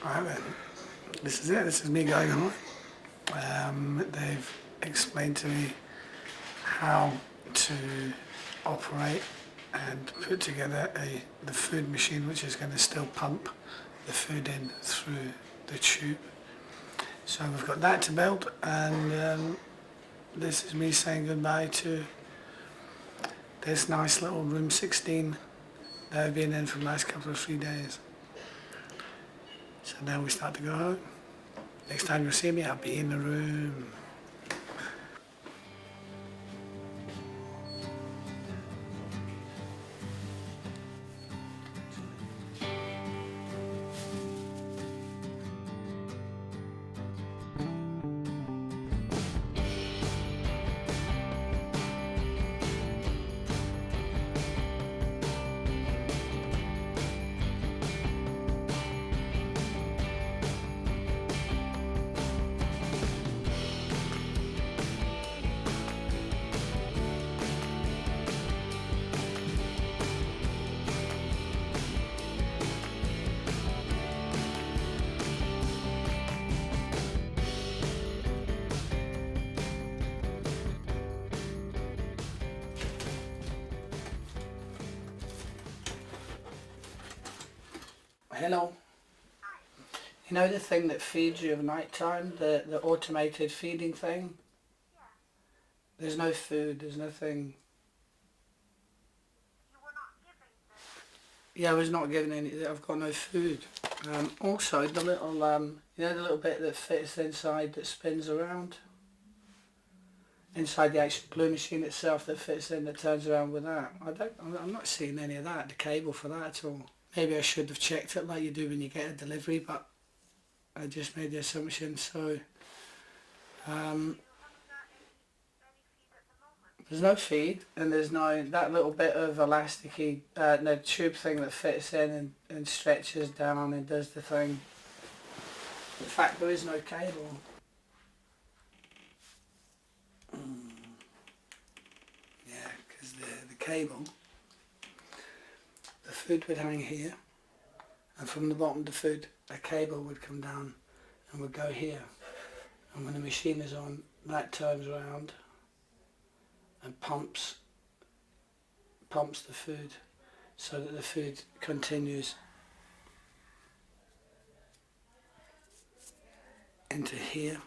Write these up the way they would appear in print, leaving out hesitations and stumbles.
Right then, this is it. This is me going on. They've explained to me how to operate and put together the food machine, which is going to still pump the food in through the tube. So we've got that to build, and this is me saying goodbye to this nice little room 16 that I've been in for the last couple of 3 days. So now we start to go home. Next time you see me, I'll be in the room. Hello. You know the thing that feeds you at night time, the automated feeding thing? Yeah. There's no food, there's nothing. You were not giving them? Yeah, I was not given any, I've got no food. Also, the little, you know the little bit that fits inside that spins around? Inside the actual glue machine itself that fits in, that turns around with that. I'm not seeing any of that, the cable for that at all. Maybe I should have checked it like you do when you get a delivery, but I just made the assumption. So You haven't got any feed at the moment? there's no feed, and there's no that little bit of elasticy, no tube thing that fits in and stretches down and does the thing. In fact, there is no cable. Yeah, because the cable, the food would hang here, and from the bottom of the food, a cable would come down and would go here. And when the machine is on, that turns around and pumps the food so that the food continues into here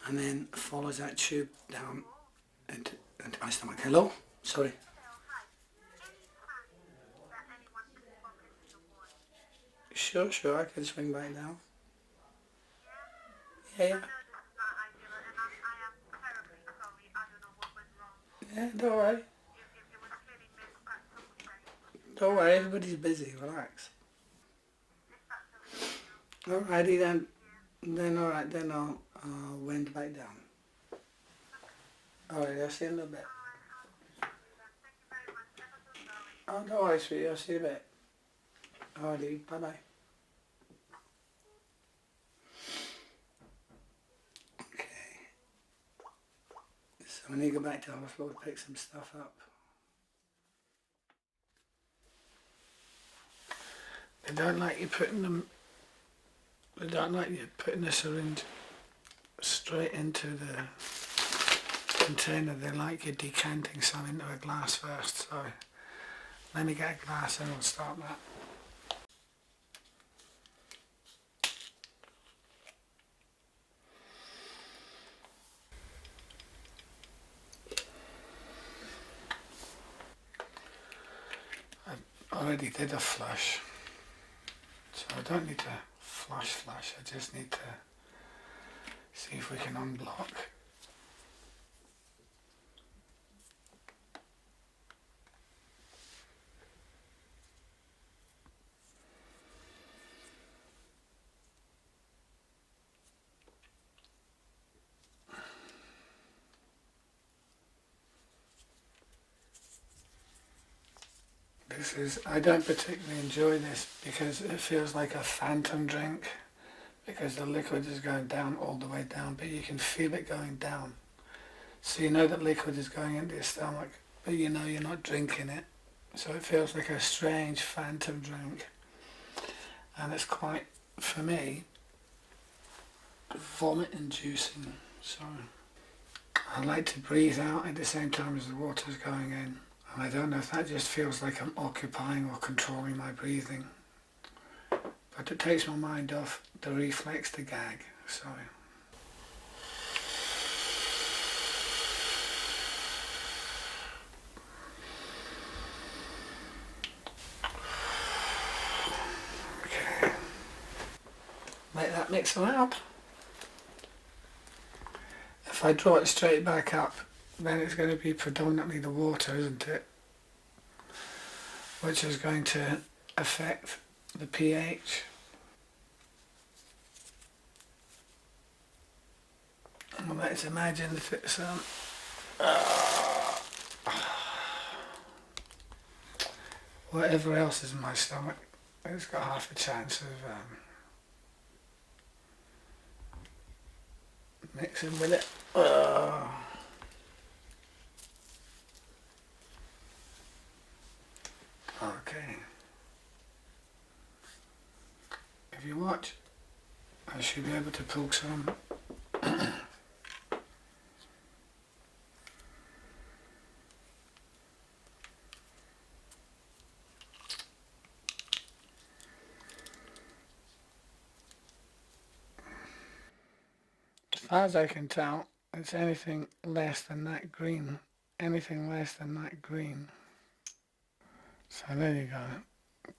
and then follows that tube down into my stomach. Hello? Sorry. Hello, hi. Any time that anyone can pop into the ward? Sure, I can swing back down. Yeah? Yeah, I know this is not ideal and I am terribly sorry. I don't know what went wrong. yeah, don't worry. It was clearly missed at some point. Don't worry, everybody's busy, relax. If that's okay with you. Alrighty then. Yeah. Then alright, then I'll wind back down. Alright, I'll see you in a little bit. Alright, thank you very much. Ever so sorry. Oh, don't worry, sweetie, I'll see you in a bit. Alrighty, bye bye. Okay. So I need to go back to the hospital to pick some stuff up. They don't like you putting them. They don't like you putting the syringe straight into the container. They like you decanting some into a glass first. So let me get a glass and we'll start that. I already did a flush, so I don't need to flush, I just need to see if we can unblock. I don't particularly enjoy this because it feels like a phantom drink because the liquid is going down all the way down, but you can feel it going down. So you know that liquid is going into your stomach, but you know you're not drinking it. So it feels like a strange phantom drink. And it's quite for me, vomit inducing. So I like to breathe out at the same time as the water's going in. And I don't know if that just feels like I'm occupying or controlling my breathing. But it takes my mind off the reflex to gag. So okay. Let that mixer out. If I draw it straight back up, then it's going to be predominantly the water, isn't it? Which is going to affect the pH. Well, let's imagine that it's whatever else is in my stomach, it's got half a chance of mixing with it. Okay. If you watch, I should be able to pull some. As far as I can tell, it's anything less than that green. Anything less than that green. So there you go.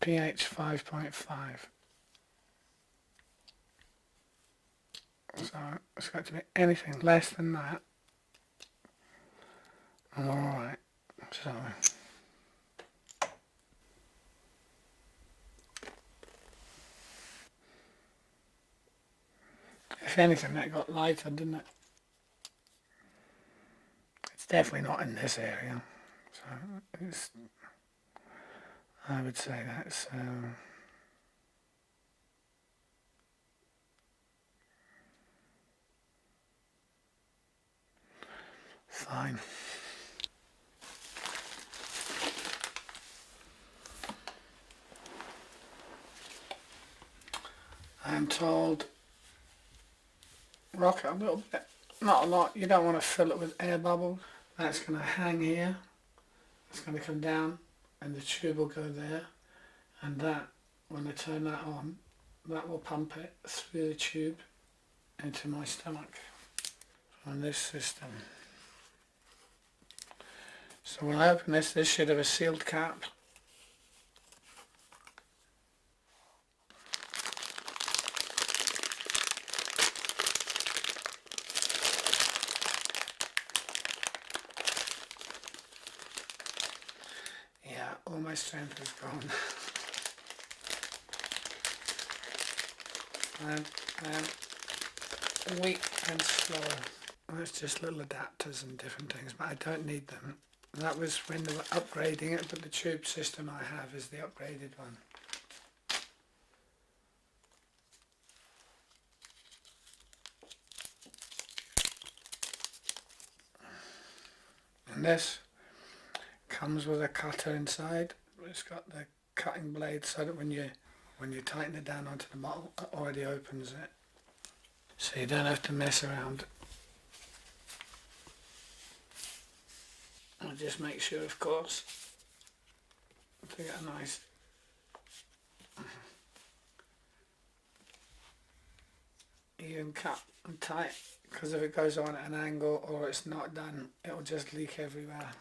pH 5.5. So it's got to be anything less than that. I'm alright. So if anything, that got lighter, didn't it? It's definitely not in this area. So it's, I would say that's fine. I am told rock it a little bit, not a lot. You don't want to fill it with air bubbles. That's going to hang here. It's going to come down and the tube will go there, and that, when I turn that on, that will pump it through the tube into my stomach on this system. So when I open this should have a sealed cap. Yeah, all my strength is gone. I'm weak and slow. That's just little adapters and different things, but I don't need them. That was when they were upgrading it, but the tube system I have is the upgraded one. And this comes with a cutter inside. It's got the cutting blade so that when you tighten it down onto the bottle, it already opens it. So you don't have to mess around. I'll just make sure, of course, to get a nice even cut and tight, because if it goes on at an angle or it's not done, it will just leak everywhere.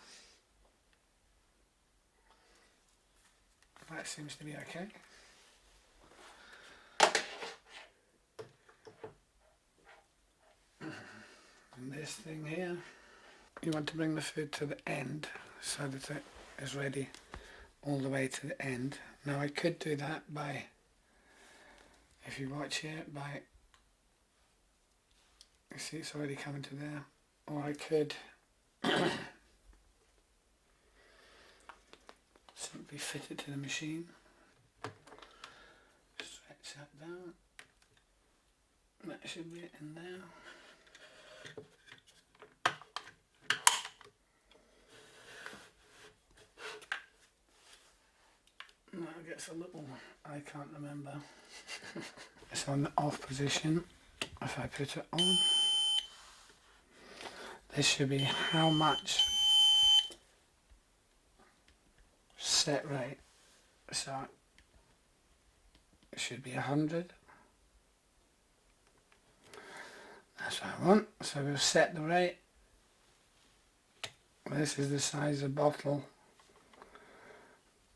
That seems to be okay. And this thing here, you want to bring the food to the end so that it is ready all the way to the end. Now I could do that by, if you watch here, by, you see it's already coming to there, or I could simply fit it to the machine, stretch that down, that should be it in there. Now it gets a little, I can't remember. it's on the off position. If I put it on, this should be how much set rate. So it should be 100. That's what I want. So we'll set the rate. This is the size of the bottle.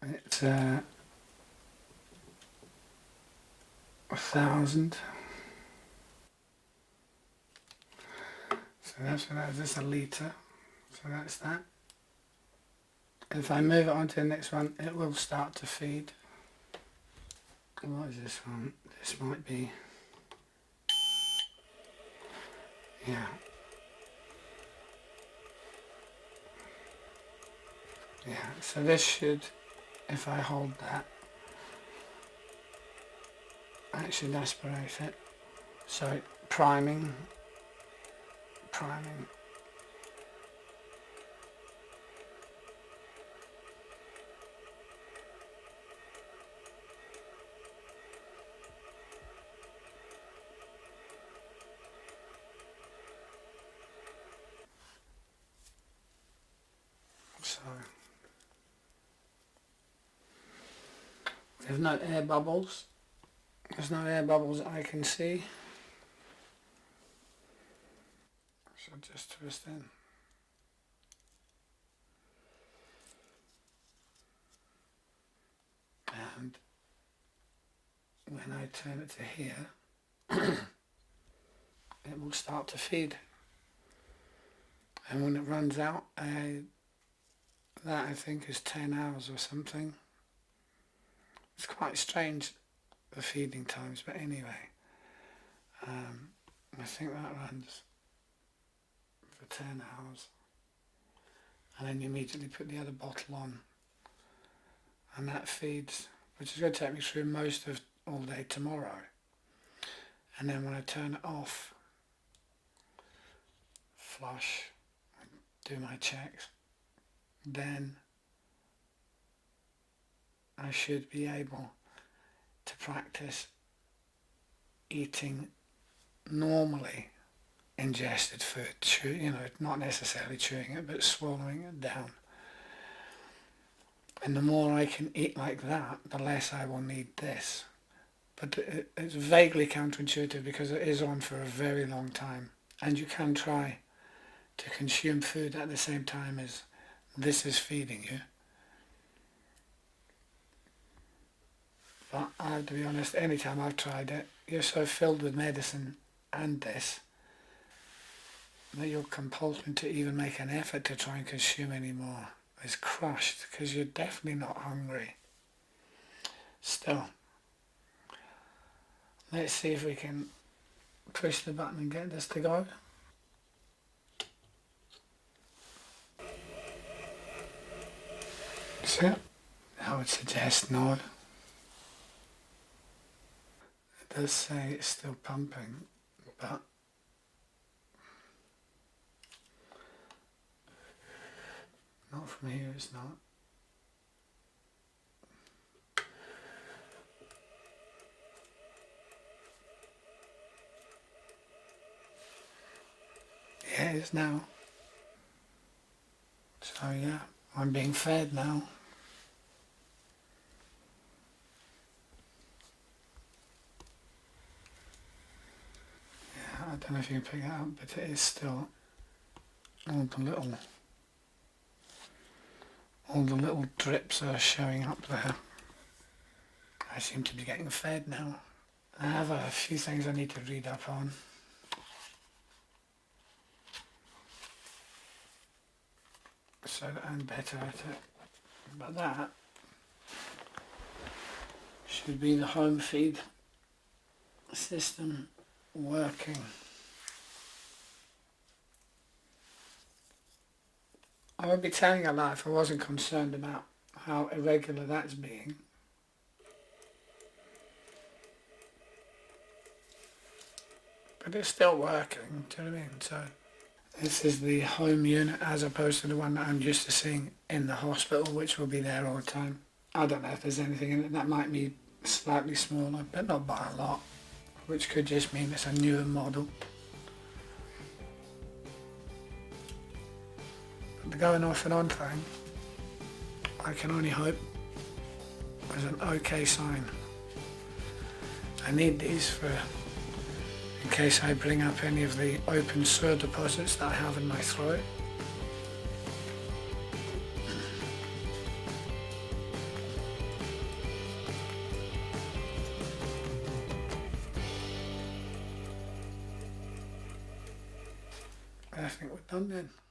It's 1,000. So that's what that is. This is a litre. So that's that. If I move it on to the next one, it will start to feed. What is this one? This might be, yeah. Yeah, so this should, if I hold that, that should aspirate it. So priming. So there's no air bubbles. There's no air bubbles that I can see. So just twist in. And when I turn it to here, it will start to feed. And when it runs out, that I think is 10 hours or something. It's quite strange, the feeding times, but anyway, I think that runs for 10 hours. And then you immediately put the other bottle on, and that feeds, which is going to take me through most of all day tomorrow. And then when I turn it off, flush, do my checks, then I should be able to practice eating normally ingested food, not necessarily chewing it, but swallowing it down. And the more I can eat like that, the less I will need this. But it's vaguely counterintuitive because it is on for a very long time, and you can try to consume food at the same time as this is feeding you. But I have to be honest, anytime I've tried it, you're so filled with medicine and this that your compulsion to even make an effort to try and consume any more is crushed, because you're definitely not hungry. Still, let's see if we can push the button and get this to go. So I would suggest no. It does say it's still pumping, but not from here, it's not. Yeah, it is now. So yeah, I'm being fed now. Yeah, I don't know if you can pick it up, but it is still all the little drips are showing up there. I seem to be getting fed now. I have a few things I need to read up on. So that I'm better at it. But that should be the home feed system working. I would be telling a lie if I wasn't concerned about how irregular that's being. But it's still working, do you know what I mean? So this is the home unit as opposed to the one that I'm used to seeing in the hospital, which will be there all the time. I don't know if there's anything in it that might be slightly smaller, but not by a lot. which could just mean it's a newer model. But the going off and on thing, I can only hope is an okay sign. I need these for in case I bring up any of the open sewer deposits that I have in my throat. I think we're done then.